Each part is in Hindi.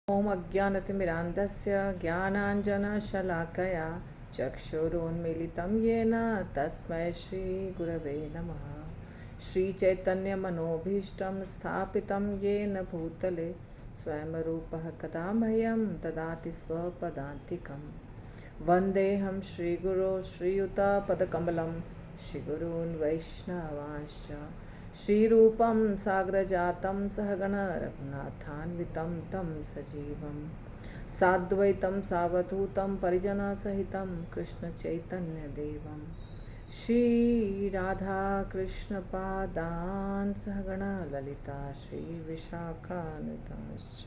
ॐ अज्ञानतिमिरान्धस्य ज्ञानाञ्जनशलाकया चक्षुरुन्मीलितं येन तस्मै श्रीगुरवे नमः। श्रीचैतन्यमनोभीष्टं स्थापितं येन भूतले स्वयं रूपः कदा मह्यं ददाति स्वपदान्तिकं। वन्देऽहं श्रीगुरो श्रीयुतपदकमलं श्रीगुरून् वैष्णवांश्च श्रीरूपं साग्रजातं सहगण रघुनाथान्वितं तं सजीवं साद्वैतं सावधूतं परिजनसहितं कृष्णचैतन्यदेवं श्रीराधाकृष्णपादान् सहगण ललिता श्रीविशाखान्वितांश्च।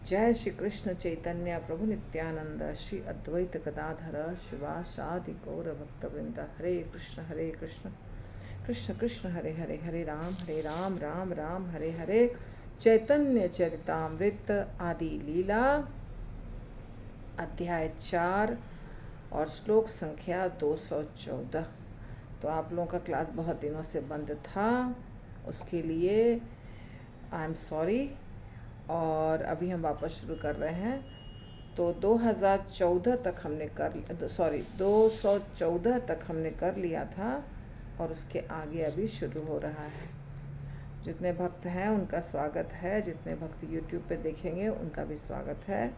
जय श्री कृष्ण चैतन्य प्रभु नित्यानंद श्री अद्वैत गदाधर शिवासादि गौर भक्तवृंद। हरे कृष्ण कृष्ण कृष्ण हरे हरे, हरे राम राम राम हरे हरे। चैतन्य चरितामृत आदि लीला अध्याय 4 और श्लोक संख्या 214। तो आप लोगों का क्लास बहुत दिनों से बंद था, उसके लिए आई एम सॉरी। और अभी हम वापस शुरू कर रहे हैं। तो 2014 तक हमने 214 तक हमने कर लिया था और उसके आगे अभी शुरू हो रहा है। जितने भक्त हैं उनका स्वागत है, जितने भक्त यूट्यूब पे देखेंगे उनका भी स्वागत है।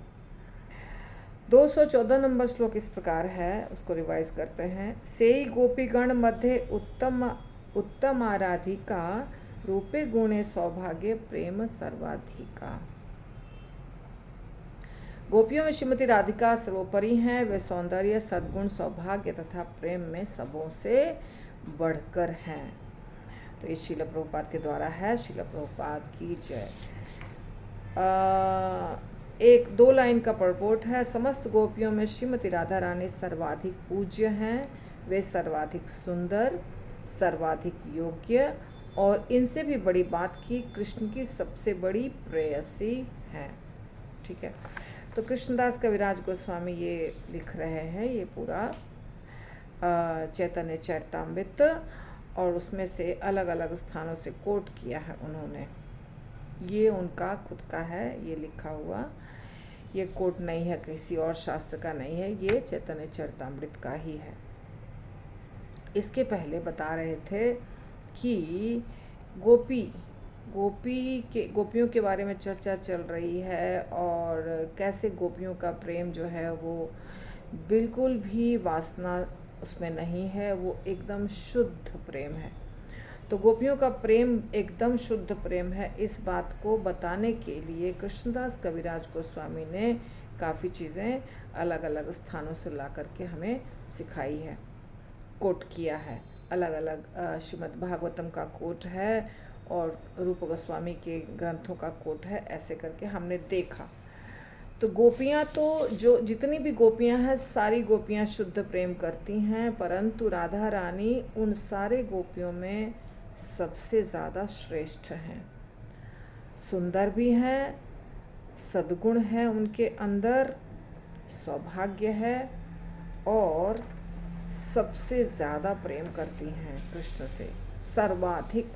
214 नंबर श्लोक इस प्रकार है, उसको रिवाइज करते हैं। सेई गोपीगण मध्य उत्तम आराधिका रूपे गुणे सौभाग्य प्रेम सर्वाधिका। गोपियों में श्रीमती राधिका सर्वोपरि हैं, वे सौंदर्य सद्गुण सौभाग्य तथा प्रेम में सबों से बढ़कर हैं। तो ये श्रील प्रभुपाद के द्वारा है। श्रील प्रभुपाद की जय। 1-2 लाइन का पurport है। समस्त गोपियों में श्रीमती राधा रानी सर्वाधिक पूज्य हैं, वे सर्वाधिक सुंदर, सर्वाधिक योग्य और इनसे भी बड़ी बात की कृष्ण की सबसे बड़ी प्रेयसी हैं। ठीक है, तो कृष्णदास कविराज गोस्वामी ये लिख रहे हैं, ये पूरा चैतन्य चरितामृत, और उसमें से अलग अलग स्थानों से कोट किया है उन्होंने। ये उनका खुद का है, ये लिखा हुआ, ये कोट नहीं है, किसी और शास्त्र का नहीं है, ये चैतन्य चरितामृत का ही है। इसके पहले बता रहे थे कि गोपियों के बारे में चर्चा चल रही है और कैसे गोपियों का प्रेम जो है वो बिल्कुल भी वासना उसमें नहीं है, वो एकदम शुद्ध प्रेम है। तो गोपियों का प्रेम एकदम शुद्ध प्रेम है, इस बात को बताने के लिए कृष्णदास कविराज गोस्वामी ने काफ़ी चीज़ें अलग अलग स्थानों से ला करके हमें सिखाई है, कोट किया है। अलग अलग श्रीमद् भागवतम का कोट है और रूप गोस्वामी के ग्रंथों का कोट है, ऐसे करके हमने देखा। तो गोपियाँ तो जो जितनी भी गोपियाँ हैं सारी गोपियाँ शुद्ध प्रेम करती हैं, परंतु राधा रानी उन सारे गोपियों में सबसे ज़्यादा श्रेष्ठ हैं। सुंदर भी हैं, सद्गुण है उनके अंदर, सौभाग्य है और सबसे ज़्यादा प्रेम करती हैं कृष्ण से। सर्वाधिक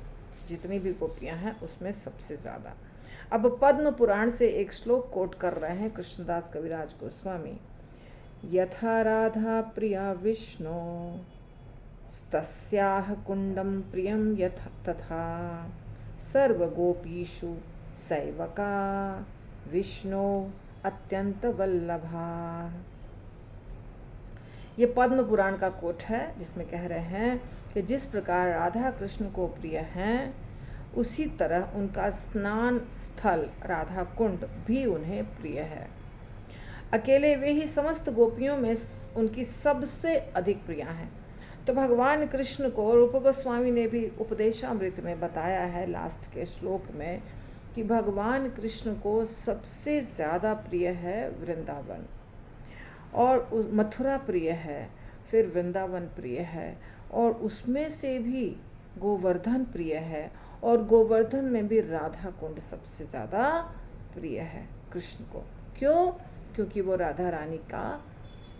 जितनी भी गोपियाँ हैं उसमें सबसे ज़्यादा। अब पद्म पुराण से एक श्लोक कोट कर रहे हैं कृष्णदास कविराज गोस्वामी। यथा राधा प्रिया विष्णु तस्याह कुंडम प्रियम यथा तथा सर्वगोपीषु सैवका विष्णु अत्यंत वल्लभा। ये पद्म पुराण का कोट है, जिसमें कह रहे हैं कि जिस प्रकार राधा कृष्ण को प्रिय हैं उसी तरह उनका स्नान स्थल राधा कुंड भी उन्हें प्रिय है। अकेले वे ही समस्त गोपियों में उनकी सबसे अधिक प्रिया हैं। तो भगवान कृष्ण को रूप गोस्वामी ने भी उपदेशामृत में बताया है लास्ट के श्लोक में कि भगवान कृष्ण को सबसे ज़्यादा प्रिय है वृंदावन, और मथुरा प्रिय है, फिर वृंदावन प्रिय है, और उसमें से भी गोवर्धन प्रिय है, और गोवर्धन में भी राधा कुंड सबसे ज़्यादा प्रिय है कृष्ण को। क्यों? क्योंकि वो राधा रानी का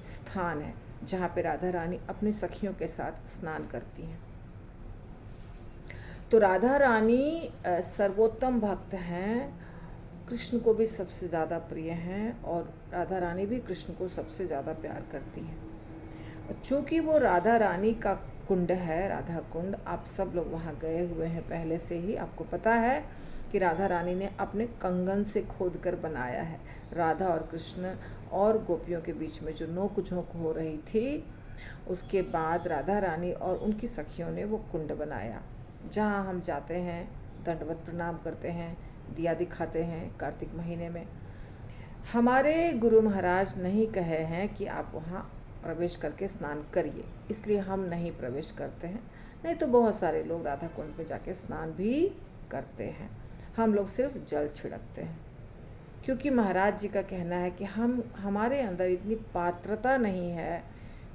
स्थान है, जहाँ पे राधा रानी अपनी सखियों के साथ स्नान करती हैं। तो राधा रानी सर्वोत्तम भक्त हैं कृष्ण को भी सबसे ज़्यादा प्रिय हैं और राधा रानी भी कृष्ण को सबसे ज़्यादा प्यार करती हैं। चूँकि वो राधा रानी का कुंड है, राधा कुंड, आप सब लोग वहाँ गए हुए हैं पहले से ही, आपको पता है कि राधा रानी ने अपने कंगन से खोद कर बनाया है। राधा और कृष्ण और गोपियों के बीच में जो नोक झोंक हो रही थी, उसके बाद राधा रानी और उनकी सखियों ने वो कुंड बनाया, जहाँ हम जाते हैं, दंडवत प्रणाम करते हैं, दिया दिखाते हैं कार्तिक महीने में। हमारे गुरु महाराज नहीं कहे हैं कि आप वहाँ प्रवेश करके स्नान करिए, इसलिए हम नहीं प्रवेश करते हैं। नहीं तो बहुत सारे लोग राधा कुंड में जाके स्नान भी करते हैं, हम लोग सिर्फ जल छिड़कते हैं, क्योंकि महाराज जी का कहना है कि हमारे अंदर इतनी पात्रता नहीं है,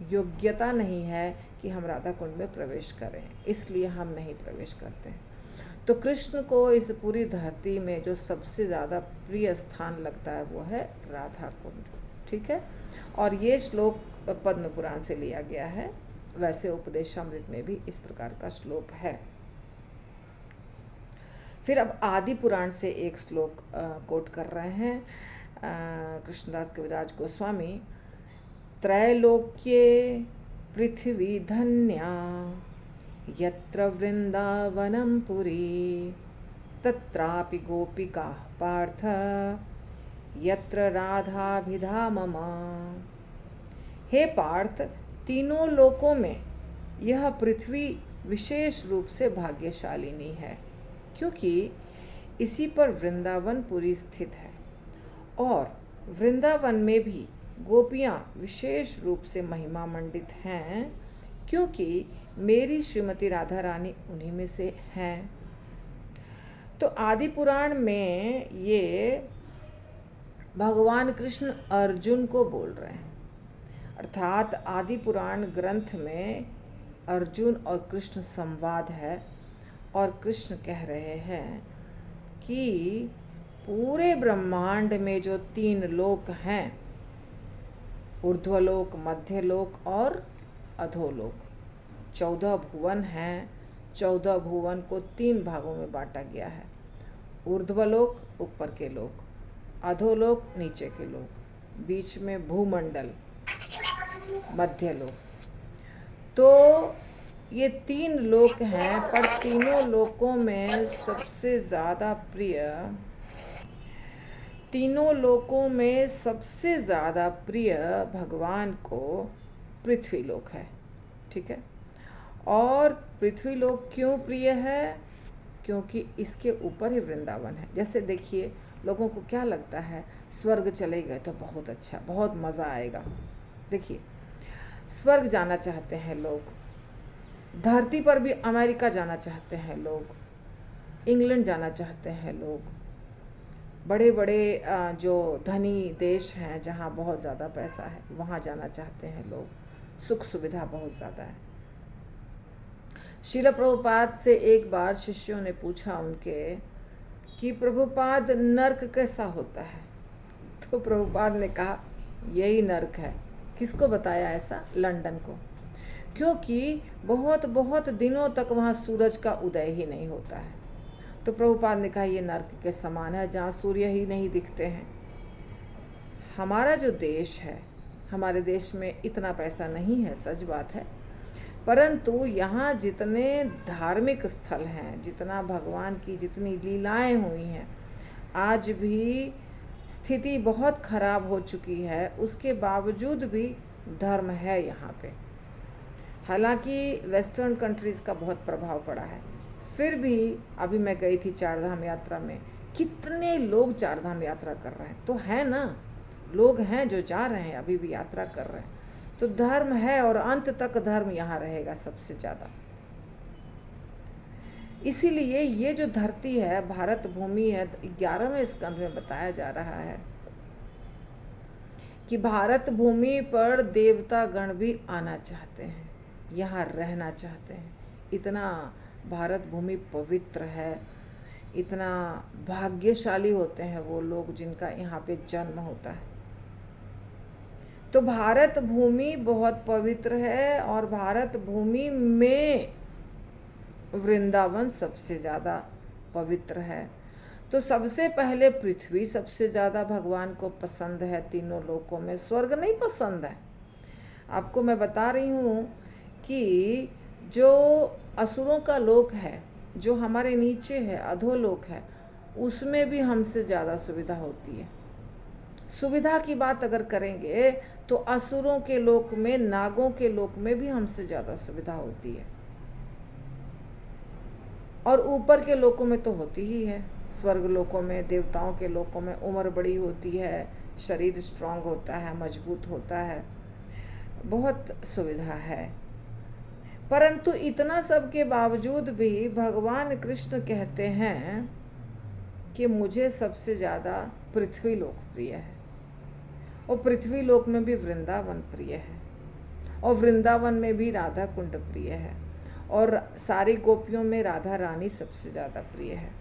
योग्यता नहीं है कि हम राधा कुंड में प्रवेश करें, इसलिए हम नहीं प्रवेश करते हैं। तो कृष्ण को इस पूरी धरती में जो सबसे ज़्यादा प्रिय स्थान लगता है वो है राधा कुंड, ठीक है। और ये श्लोक पद्म पुराण से लिया गया है, वैसे उपदेशामृत में भी इस प्रकार का श्लोक है। फिर अब आदि पुराण से एक श्लोक कोट कर रहे हैं कृष्णदास कविराज गोस्वामी। त्रैलोक्ये पृथ्वी धन्या यत्र वृंदावनं पुरी तत्रापि गोपिकाः पार्थ यत्र राधाभिधामम। हे पार्थ, तीनों लोकों में यह पृथ्वी विशेष रूप से भाग्यशालिनी है, क्योंकि इसी पर वृंदावन पुरी स्थित है, और वृंदावन में भी गोपियाँ विशेष रूप से महिमा मंडित हैं, क्योंकि मेरी श्रीमती राधा रानी उन्हीं में से हैं। तो आदि पुराण में ये भगवान कृष्ण अर्जुन को बोल रहे हैं, अर्थात आदि पुराण ग्रंथ में अर्जुन और कृष्ण संवाद है, और कृष्ण कह रहे हैं कि पूरे ब्रह्मांड में जो 3 लोक हैं, ऊर्ध्वलोक, मध्यलोक और अधोलोक, 14 भुवन हैं। 14 भुवन को 3 भागों में बांटा गया है। ऊर्ध्वलोक ऊपर के लोक, अधोलोक नीचे के लोक, बीच में भूमंडल, मध्यलोक। तो ये 3 लोक हैं, पर तीनों लोकों में सबसे ज़्यादा प्रिय, तीनों लोकों में सबसे ज़्यादा प्रिय भगवान को पृथ्वी लोक है, ठीक है। और पृथ्वी लोक क्यों प्रिय है? क्योंकि इसके ऊपर ही वृंदावन है। जैसे देखिए, लोगों को क्या लगता है, स्वर्ग चले गए तो बहुत अच्छा, बहुत मज़ा आएगा। देखिए, स्वर्ग जाना चाहते हैं लोग, धरती पर भी अमेरिका जाना चाहते हैं लोग, इंग्लैंड जाना चाहते हैं लोग, बड़े बड़े जो धनी देश हैं जहाँ बहुत ज़्यादा पैसा है वहाँ जाना चाहते हैं लोग, सुख सुविधा बहुत ज़्यादा है। श्रील प्रभुपाद से एक बार शिष्यों ने पूछा उनके कि प्रभुपाद नर्क कैसा होता है? तो प्रभुपाद ने कहा यही नर्क है। किसको बताया ऐसा? लंदन को, क्योंकि बहुत बहुत दिनों तक वहाँ सूरज का उदय ही नहीं होता है। तो प्रभुपाद ने कहा ये नर्क के समान है, जहाँ सूर्य ही नहीं दिखते हैं। हमारा जो देश है, हमारे देश में इतना पैसा नहीं है, सच बात है, परंतु यहाँ जितने धार्मिक स्थल हैं, जितना भगवान की जितनी लीलाएं हुई हैं, आज भी स्थिति बहुत खराब हो चुकी है, उसके बावजूद भी धर्म है यहाँ पे। हालांकि वेस्टर्न कंट्रीज़ का बहुत प्रभाव पड़ा है, फिर भी अभी मैं गई थी चारधाम यात्रा में, कितने लोग चारधाम यात्रा कर रहे हैं। तो है ना, लोग हैं जो जा रहे हैं, अभी भी यात्रा कर रहे हैं। तो धर्म है, और अंत तक धर्म यहाँ रहेगा सबसे ज़्यादा। इसीलिए ये जो धरती है, भारत भूमि है, 11वें स्कंध में बताया जा रहा है कि भारत भूमि पर देवता गण भी आना चाहते हैं, यहाँ रहना चाहते हैं। इतना भारत भूमि पवित्र है, इतना भाग्यशाली होते हैं वो लोग जिनका यहाँ पे जन्म होता है। तो भारत भूमि बहुत पवित्र है, और भारत भूमि में वृंदावन सबसे ज़्यादा पवित्र है। तो सबसे पहले पृथ्वी सबसे ज़्यादा भगवान को पसंद है तीनों लोकों में, स्वर्ग नहीं पसंद है। आपको मैं बता रही हूँ कि जो असुरों का लोक है, जो हमारे नीचे है, अधोलोक है, उसमें भी हमसे ज़्यादा सुविधा होती है। सुविधा की बात अगर करेंगे तो असुरों के लोक में, नागों के लोक में भी हमसे ज़्यादा सुविधा होती है, और ऊपर के लोकों में तो होती ही है। स्वर्ग लोकों में, देवताओं के लोकों में उम्र बड़ी होती है, शरीर स्ट्रांग होता है, मजबूत होता है, बहुत सुविधा है। परंतु इतना सब के बावजूद भी भगवान कृष्ण कहते हैं कि मुझे सबसे ज़्यादा पृथ्वी लोक प्रिय है, और पृथ्वी लोक में भी वृंदावन प्रिय है, और वृंदावन में भी राधा कुंड प्रिय है, और सारी गोपियों में राधा रानी सबसे ज़्यादा प्रिय है।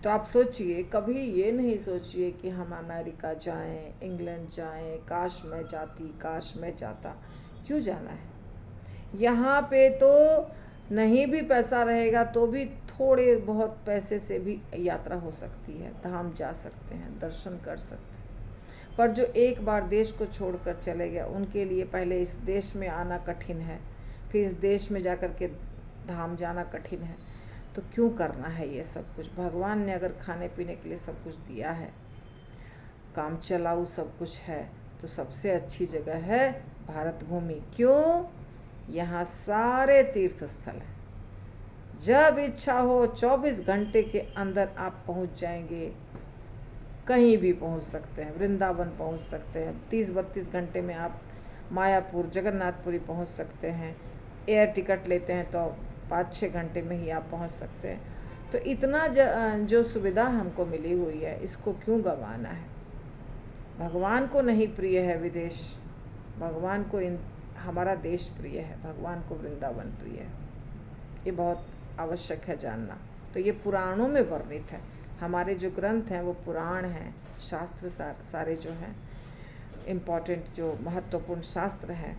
तो आप सोचिए, कभी ये नहीं सोचिए कि हम अमेरिका जाएं, इंग्लैंड जाएं, काश मैं जाती, काश मैं जाता। क्यों जाना है? यहाँ पे तो नहीं भी पैसा रहेगा तो भी थोड़े बहुत पैसे से भी यात्रा हो सकती है, धाम जा सकते हैं, दर्शन कर सकते हैं। पर जो एक बार देश को छोड़कर चले गए, उनके लिए पहले इस देश में आना कठिन है, फिर इस देश में जाकर के धाम जाना कठिन है। तो क्यों करना है ये सब कुछ? भगवान ने अगर खाने पीने के लिए सब कुछ दिया है, काम चलाऊ सब कुछ है, तो सबसे अच्छी जगह है भारत भूमि। क्यों? यहाँ सारे तीर्थ स्थल हैं। जब इच्छा हो 24 घंटे के अंदर आप पहुँच जाएंगे, कहीं भी पहुँच सकते हैं, वृंदावन पहुँच सकते हैं, 30-32 घंटे में आप मायापुर, जगन्नाथपुरी पहुँच सकते हैं। एयर टिकट लेते हैं तो 5-6 घंटे में ही आप पहुँच सकते हैं। तो इतना जो सुविधा हमको मिली हुई है, इसको क्यों गंवाना है? भगवान को नहीं प्रिय है विदेश, भगवान को हमारा देश प्रिय है, भगवान को वृंदावन प्रिय है। ये बहुत आवश्यक है जानना। तो ये पुराणों में वर्णित है। हमारे जो ग्रंथ हैं वो पुराण हैं, शास्त्र सारे जो हैं इम्पॉर्टेंट, जो महत्वपूर्ण शास्त्र हैं,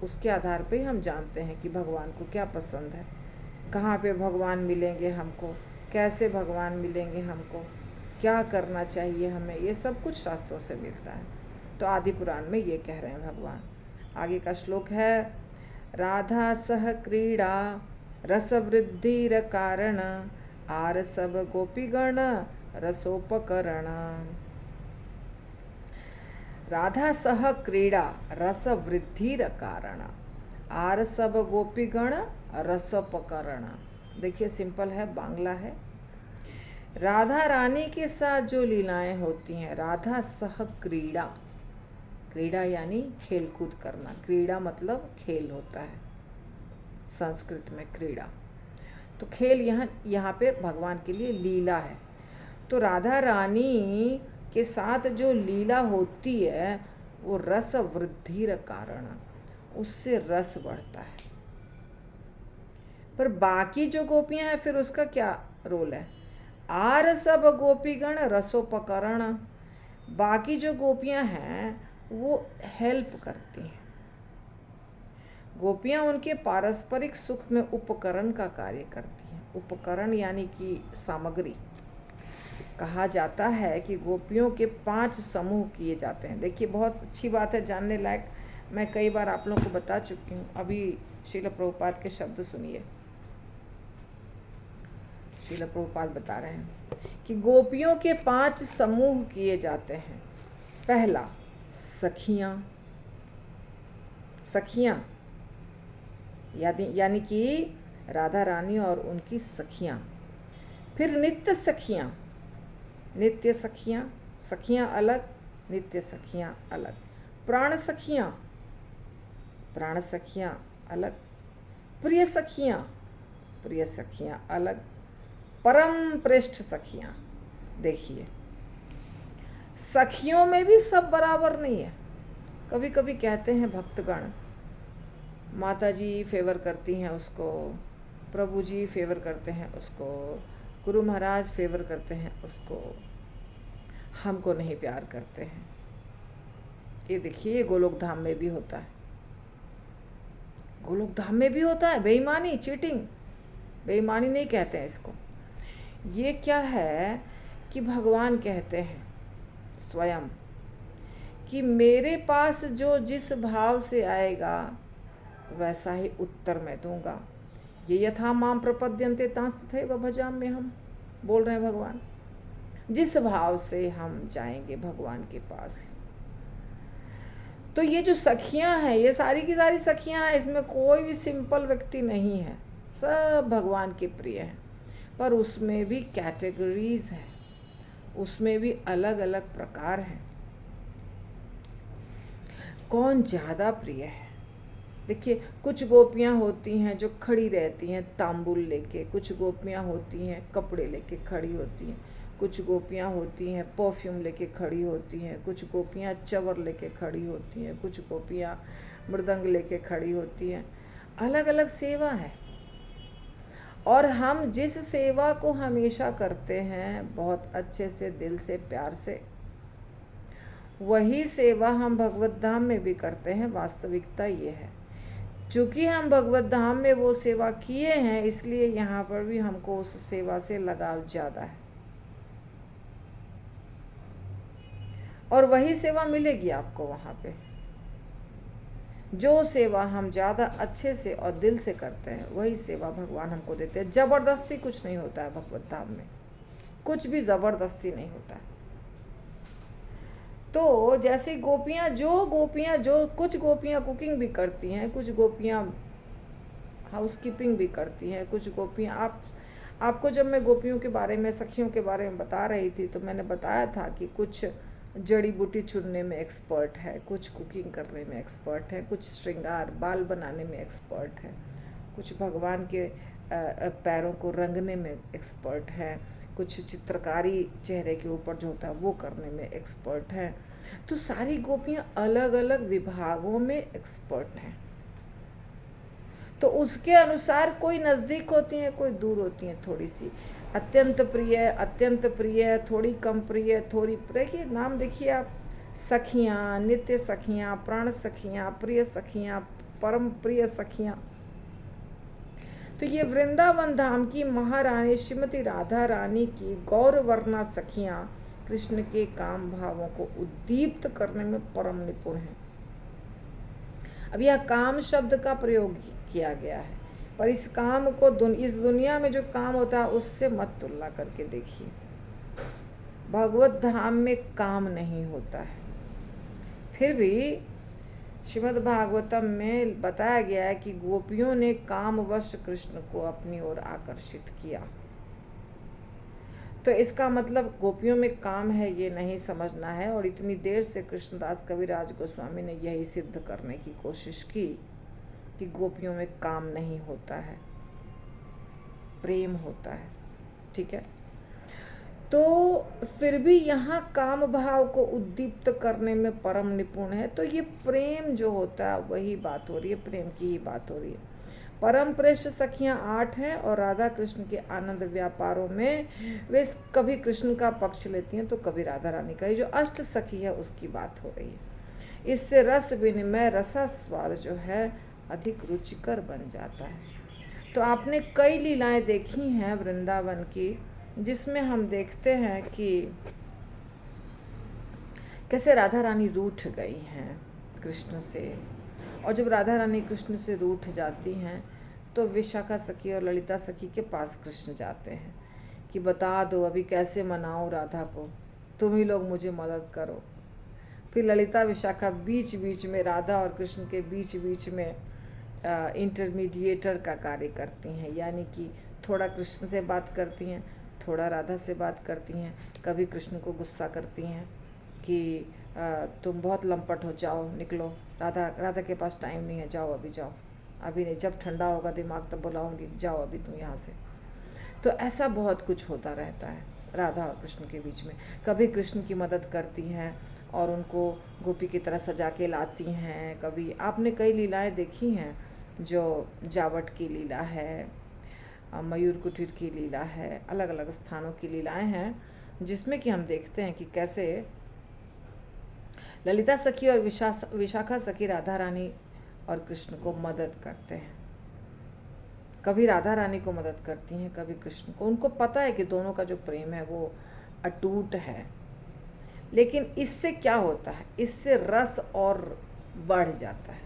उसके आधार पे हम जानते हैं कि भगवान को क्या पसंद है, कहाँ पे भगवान मिलेंगे हमको, कैसे भगवान मिलेंगे हमको, क्या करना चाहिए हमें, ये सब कुछ शास्त्रों से मिलता है। तो आदि पुराण में ये कह रहे हैं भगवान। आगे का श्लोक है, राधा सह क्रीड़ा रसवृद्धिर कारण आर सब गोपीगण रसोपकरण। राधा सह क्रीड़ा रसवृद्धिर कारण आर सब गोपीगण रसोपकरण। देखिए सिंपल है, बांग्ला है। राधा रानी के साथ जो लीलाएं होती हैं, राधा सह क्रीड़ा, क्रीड़ा यानी खेल कूद करना, क्रीड़ा मतलब खेल होता है संस्कृत में, क्रीड़ा। तो खेल यहाँ पे भगवान के लिए लीला है। तो राधा रानी के साथ जो लीला होती है वो रस वृद्धि कारण, उससे रस बढ़ता है। पर बाकी जो गोपियां हैं फिर उसका क्या रोल है? आर सब गोपीगण रसोपकरण। बाकी जो गोपियां हैं वो हेल्प करती हैं। गोपियां उनके पारस्परिक सुख में उपकरण का कार्य करती हैं। उपकरण यानी कि सामग्री। कहा जाता है कि गोपियों के 5 समूह किए जाते हैं। देखिए बहुत अच्छी बात है, जानने लायक। मैं कई बार आप लोगों को बता चुकी हूँ। अभी श्रील प्रभुपाद के शब्द सुनिए। श्रील प्रभुपाद बता रहे हैं कि गोपियों के 5 समूह किए जाते हैं। पहला, सखियाँ। सखियाँ यानी कि राधा रानी और उनकी सखियाँ। फिर नित्य सखियाँ। नित्य सखियाँ, सखियाँ अलग, नित्य सखियाँ अलग। प्राण सखियाँ, प्राण सखियाँ अलग। प्रिय सखियाँ, प्रिय सखियाँ अलग। परम प्रेष्ठ सखियाँ। देखिए सखियों में भी सब बराबर नहीं है। कभी कभी कहते हैं भक्तगण, माता जी फेवर करती हैं उसको, प्रभु जी फेवर करते हैं उसको, गुरु महाराज फेवर करते हैं उसको, हमको नहीं प्यार करते हैं। ये देखिए गोलोक धाम में भी होता है। गोलोक धाम में भी होता है बेईमानी, चीटिंग। बेईमानी नहीं कहते हैं इसको, ये क्या है कि भगवान कहते हैं स्वयं कि मेरे पास जो जिस भाव से आएगा वैसा ही उत्तर मैं दूंगा। ये यथा माम प्रपद्यन्ते तांस तथैव भजाम्यहम् हम बोल रहे हैं भगवान। जिस भाव से हम जाएंगे भगवान के पास, तो ये जो सखियां हैं, ये सारी की सारी सखियां हैं, इसमें कोई भी सिंपल व्यक्ति नहीं है, सब भगवान के प्रिय हैं। पर उसमें भी कैटेगरीज हैं, उसमें भी अलग अलग प्रकार हैं। कौन ज़्यादा प्रिय है? देखिए, कुछ गोपियाँ होती हैं जो खड़ी रहती हैं तांबुल लेके, कुछ गोपियाँ होती हैं कपड़े लेके खड़ी होती हैं, कुछ गोपियाँ होती हैं परफ्यूम लेके खड़ी होती हैं, कुछ गोपियाँ चवर लेके खड़ी होती हैं, कुछ गोपियाँ मृदंग लेके खड़ी होती हैं। अलग अलग सेवा है, और हम जिस सेवा को हमेशा करते हैं बहुत अच्छे से, दिल से, प्यार से, वही सेवा हम भगवत धाम में भी करते हैं। वास्तविकता ये है, चूँकि हम भगवत धाम में वो सेवा किए हैं, इसलिए यहाँ पर भी हमको उस सेवा से लगाव ज़्यादा है, और वही सेवा मिलेगी आपको वहाँ पे। जो सेवा हम ज़्यादा अच्छे से और दिल से करते हैं, वही सेवा भगवान हमको देते हैं। ज़बरदस्ती कुछ नहीं होता है भगवत धाम में, कुछ भी ज़बरदस्ती नहीं होता है। तो जैसे गोपियाँ जो कुछ गोपियाँ कुकिंग भी करती हैं, कुछ गोपियाँ हाउस कीपिंग भी करती हैं, कुछ गोपियाँ आपको जब मैं गोपियों के बारे में, सखियों के बारे में बता रही थी, तो मैंने बताया था कि कुछ जड़ी बूटी चुनने में एक्सपर्ट है, कुछ कुकिंग करने में एक्सपर्ट है, कुछ श्रृंगार बाल बनाने में एक्सपर्ट है, कुछ भगवान के पैरों को रंगने में एक्सपर्ट है, कुछ चित्रकारी चेहरे के ऊपर जो होता है वो करने में एक्सपर्ट है। तो सारी गोपियाँ अलग अलग विभागों में एक्सपर्ट हैं। तो उसके अनुसार कोई नज़दीक होती हैं, कोई दूर होती हैं, थोड़ी सी अत्यंत प्रिय, थोड़ी कम प्रिय, थोड़ी प्रिय। नाम देखिए आप, सखियाँ, नित्य सखियाँ, प्राण सखियाँ, प्रिय सखियाँ, परम प्रिय सखियाँ। तो ये वृंदावन धाम की महारानी श्रीमती राधा रानी की गौरवर्णा सखियाँ कृष्ण के काम भावों को उद्दीप्त करने में परम निपुण हैं। अब यह काम शब्द का प्रयोग किया गया है, पर इस काम को इस दुनिया में जो काम होता है उससे मत तुलना करके देखिए। भगवत धाम में काम नहीं होता है, फिर भी श्रीमद् भागवतम में बताया गया है कि गोपियों ने कामवश कृष्ण को अपनी ओर आकर्षित किया। तो इसका मतलब गोपियों में काम है ये नहीं समझना है। और इतनी देर से कृष्णदास कविराज गोस्वामी ने यही सिद्ध करने की कोशिश की कि गोपियों में काम नहीं होता है, प्रेम होता है। ठीक है, तो फिर भी यहाँ काम भाव को उद्दीप्त करने में परम निपुण है। तो ये प्रेम जो होता है वही बात हो रही है, प्रेम की ही बात हो रही है। परम प्रेष्ठ सखियाँ 8 हैं, और राधा कृष्ण के आनंद व्यापारों में वे कभी कृष्ण का पक्ष लेती हैं तो कभी राधा रानी का। ये जो अष्ट सखी है उसकी बात हो रही है। इससे रस विनिमय, रसास्वाद जो है अधिक रुचिकर बन जाता है। तो आपने कई लीलाएं देखी हैं वृंदावन की, जिसमें हम देखते हैं कि कैसे राधा रानी रूठ गई हैं कृष्ण से, और जब राधा रानी कृष्ण से रूठ जाती हैं तो विशाखा सखी और ललिता सखी के पास कृष्ण जाते हैं कि बता दो अभी कैसे मनाऊं राधा को, तुम ही लोग मुझे मदद करो। फिर ललिता विशाखा बीच बीच में राधा और कृष्ण के बीच बीच में इंटरमीडिएटर का कार्य करती हैं, यानी कि थोड़ा कृष्ण से बात करती हैं, थोड़ा राधा से बात करती हैं। कभी कृष्ण को गुस्सा करती हैं कि तुम बहुत लंपट हो, जाओ निकलो, राधा के पास टाइम नहीं है, जाओ अभी, जाओ अभी नहीं, जब ठंडा होगा दिमाग तब बुलाऊंगी, जाओ अभी तुम यहाँ से। तो ऐसा बहुत कुछ होता रहता है राधा और कृष्ण के बीच में। कभी कृष्ण की मदद करती हैं और उनको गोपी की तरह सजा के लाती हैं। कभी आपने कई लीलाएं देखी हैं, जो जावट की लीला है, मयूर कुटीर की लीला है, अलग अलग स्थानों की लीलाएं हैं, जिसमें कि हम देखते हैं कि कैसे ललिता सखी और विशाखा सखी राधा रानी और कृष्ण को मदद करते हैं कभी राधा रानी को मदद करती हैं, कभी कृष्ण को। उनको पता है कि दोनों का जो प्रेम है वो अटूट है। लेकिन इससे क्या होता है, इससे रस और बढ़ जाता है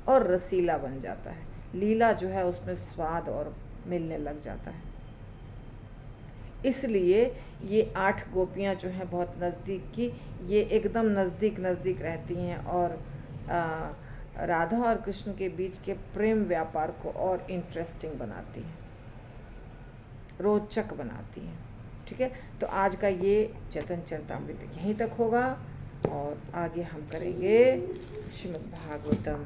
और रसीला बन जाता है। लीला जो है उसमें स्वाद और मिलने लग जाता है। इसलिए ये 8 गोपियाँ जो हैं बहुत नज़दीक की, ये एकदम नज़दीक नज़दीक रहती हैं और राधा और कृष्ण के बीच के प्रेम व्यापार को और इंटरेस्टिंग बनाती हैं, रोचक बनाती हैं। ठीक है, तो आज का ये चैतन्य चरितामृत यहीं तक होगा और आगे हम करेंगे श्रीमद् भागवतम।